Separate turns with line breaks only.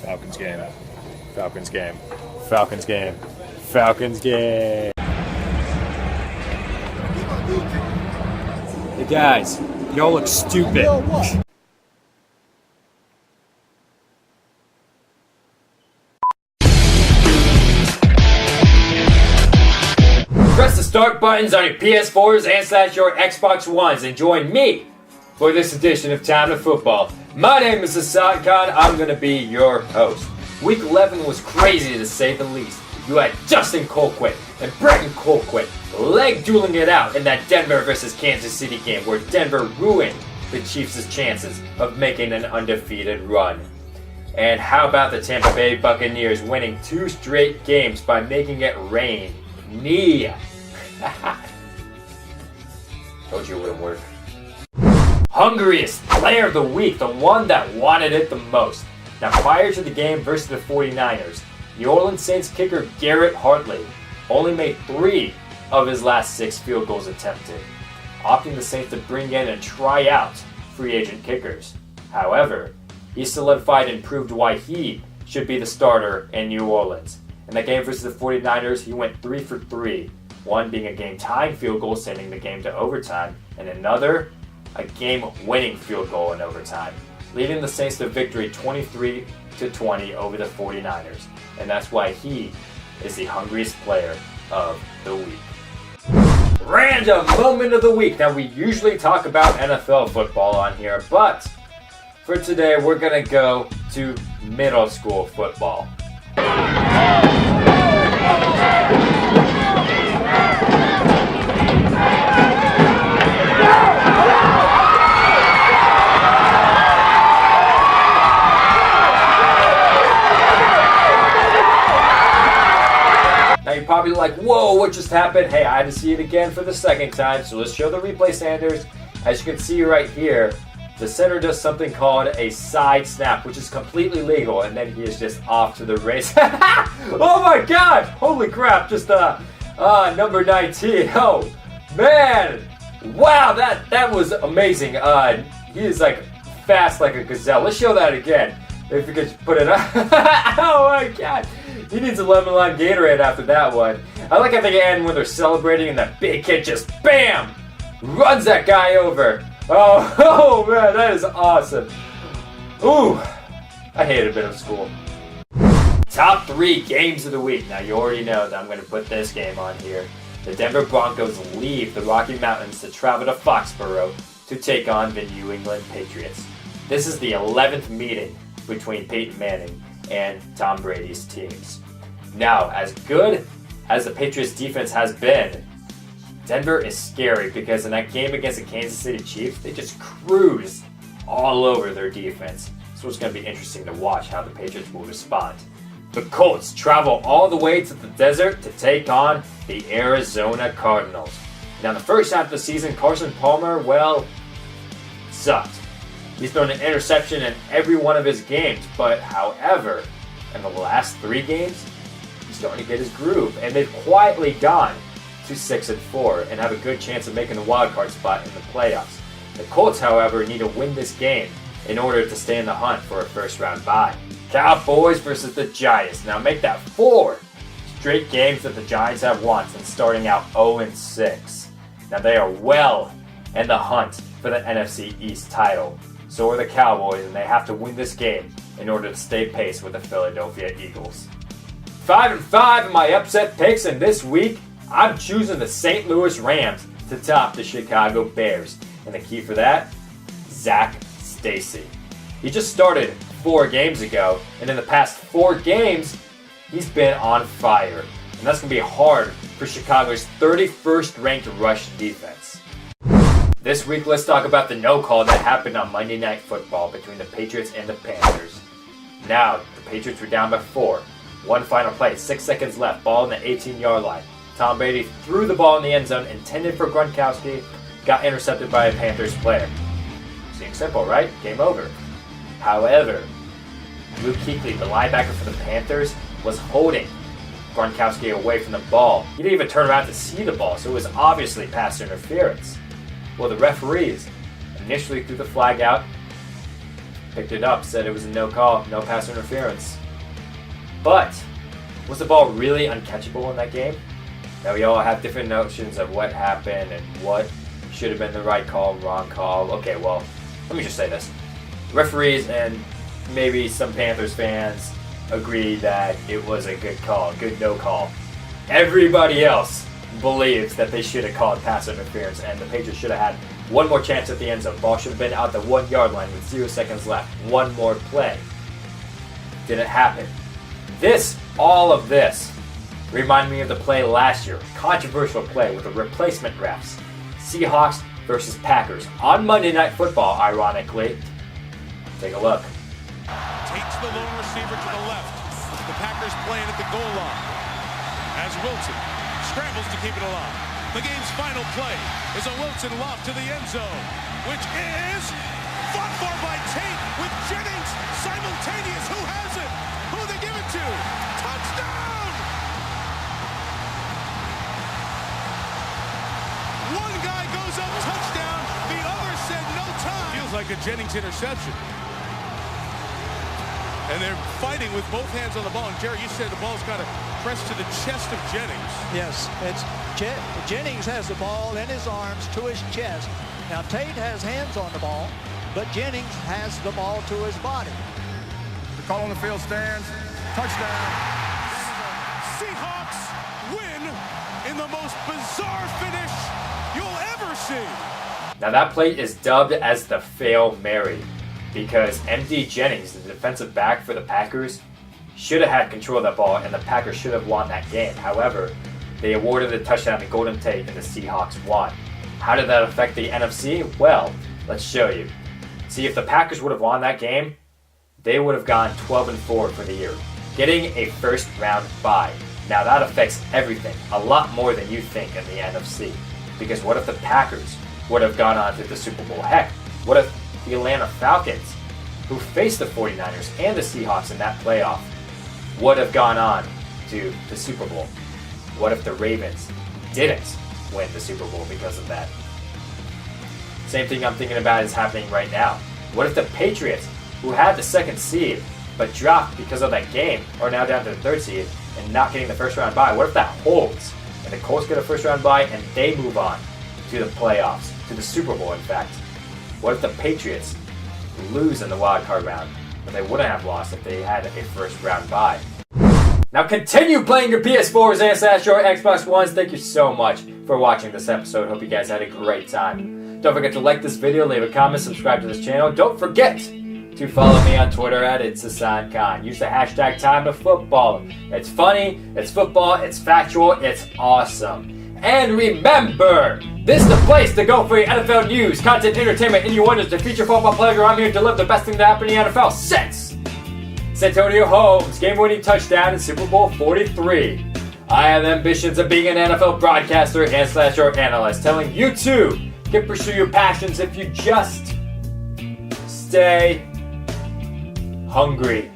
Falcons game. Falcons game. Falcons game. Falcons game. Hey guys, y'all look stupid.
Press the start buttons on your PS4s and your Xbox Ones and join me for this edition of Time to Football. My name is Assad Khan. I'm going to be your host. Week 11 was crazy to say the least. You had Justin Colquitt and Brenton Colquitt leg dueling it out in that Denver versus Kansas City game where Denver ruined the Chiefs' chances of making an undefeated run. And how about the Tampa Bay Buccaneers winning 2 straight games by making it rain? Told you it wouldn't work. Hungriest player of the week, the one that wanted it the most. Now prior to the game versus the 49ers, New Orleans Saints kicker Garrett Hartley only made 3 of his last 6 field goals attempted, opting the Saints to bring in and try out free agent kickers. However, he solidified and proved why he should be the starter in New Orleans. In that game versus the 49ers, he went 3 for 3, one being a game-tying field goal sending the game to overtime, and another a game-winning field goal in overtime, leading the Saints to victory 23-20 over the 49ers. And that's why he is the hungriest player of the week. Random moment of the week. Now we usually talk about NFL football on here, but for today we're going to go to middle school football. Now you're probably like, whoa, what just happened? Hey, I had to see it again for the second time, so let's show the replay standards. As you can see right here, the center does something called a side snap, which is completely legal, and then he is just off to the race. Oh my god! Holy crap, just number 19. Oh, man! Wow, that was amazing. He is like fast like a gazelle. Let's show that again. If you could put it up. Oh my god! He needs a lemon-lime Gatorade after that one. I like how they end when they're celebrating and that big kid just BAM! Runs that guy over. Oh man, that is awesome. Ooh, I hated middle school. Top 3 games of the week. Now you already know that I'm going to put this game on here. The Denver Broncos leave the Rocky Mountains to travel to Foxborough to take on the New England Patriots. This is the 11th meeting between Peyton Manning and Tom Brady's teams. Now, as good as the Patriots defense has been, Denver is scary because in that game against the Kansas City Chiefs, they just cruised all over their defense. So it's going to be interesting to watch how the Patriots will respond. The Colts travel all the way to the desert to take on the Arizona Cardinals. Now, the first half of the season, Carson Palmer, well, sucked. He's thrown an interception in every one of his games, but however, in the last 3 games, he's starting to get his groove, and they've quietly gone to 6-4 and have a good chance of making the wildcard spot in the playoffs. The Colts, however, need to win this game in order to stay in the hunt for a first-round bye. Cowboys versus the Giants. Now make that 4 straight games that the Giants have won since starting out 0-6. Now they are well in the hunt for the NFC East title. So are the Cowboys, and they have to win this game in order to stay pace with the Philadelphia Eagles. 5-5 in my upset picks, and this week I'm choosing the St. Louis Rams to top the Chicago Bears. And the key for that? Zach Stacy. He just started 4 games ago, and in the past 4 games, he's been on fire. And that's going to be hard for Chicago's 31st ranked rush defense. This week, let's talk about the no call that happened on Monday Night Football between the Patriots and the Panthers. Now, the Patriots were down by 4. One final play, 6 seconds left, ball on the 18-yard line. Tom Brady threw the ball in the end zone, intended for Gronkowski, got intercepted by a Panthers player. Seems simple, right? Game over. However, Luke Kuechly, the linebacker for the Panthers, was holding Gronkowski away from the ball. He didn't even turn around to see the ball, so it was obviously pass interference. Well, the referees initially threw the flag out picked it up, said it was a no call, no pass interference. But was the ball really uncatchable in that game? Now we all have different notions of what happened and what should have been the right call, wrong call. Okay, well, let me just say this. Referees and maybe some Panthers fans agree that it was a good call, good no call. Everybody else believes that they should have called pass interference and the Patriots should have had one more chance at the end zone. Ball should have been out the 1 yard line with 0 seconds left. One more play. Didn't happen. All of this reminded me of the play last year. Controversial play with the replacement refs. Seahawks versus Packers on Monday Night Football, ironically. Take a look.
Takes the lone receiver to the left. The Packers playing at the goal line. As Wilson scrambles to keep it alive. The game's final play is a Wilson lob to the end zone, which is fought for by Tate with Jennings simultaneous. Who has it? Who they give it to? Touchdown! One guy goes up, touchdown. The other said no time. Feels like a Jennings interception. And they're fighting with both hands on the ball. And Jerry, you said the ball's got to press to the chest of Jennings.
Yes, Jennings has the ball in his arms to his chest. Now Tate has hands on the ball, but Jennings has the ball to his body.
The call on the field stands. Touchdown.
Seahawks win in the most bizarre finish you'll ever see.
Now that play is dubbed as the Fail Mary because MD Jennings, the defensive back for the Packers, should have had control of that ball and the Packers should have won that game. However, they awarded the touchdown to Golden Tate and the Seahawks won. How did that affect the NFC? Well, let's show you. See, if the Packers would have won that game, they would have gone 12-4 for the year, getting a first round bye. Now that affects everything, a lot more than you think in the NFC. Because what if the Packers would have gone on to the Super Bowl? Heck, what if the Atlanta Falcons, who faced the 49ers and the Seahawks in that playoff, would have gone on to the Super Bowl? What if the Ravens didn't win the Super Bowl because of that? Same thing I'm thinking about is happening right now. What if the Patriots, who had the second seed but dropped because of that game, are now down to the third seed and not getting the first round bye? What if that holds and the Colts get a first round bye and they move on to the playoffs, to the Super Bowl in fact? What if the Patriots lose in the wild card round, but they wouldn't have lost if they had a first round bye? Now continue playing your PS4s and your Xbox Ones. Thank you so much for watching this episode. Hope you guys had a great time. Don't forget to like this video, leave a comment, subscribe to this channel. Don't forget to follow me on Twitter at @It'sHassanKhan. Use the hashtag #TimeToFootball. It's funny, it's football, it's factual, it's awesome. And remember, this is the place to go for your NFL news, content, entertainment, innuendos to feature football players. I'm here to deliver the best thing to happen in the NFL since Santonio Holmes' game-winning touchdown in Super Bowl 43. I have ambitions of being an NFL broadcaster and /or analyst, telling you too can pursue your passions if you just stay hungry.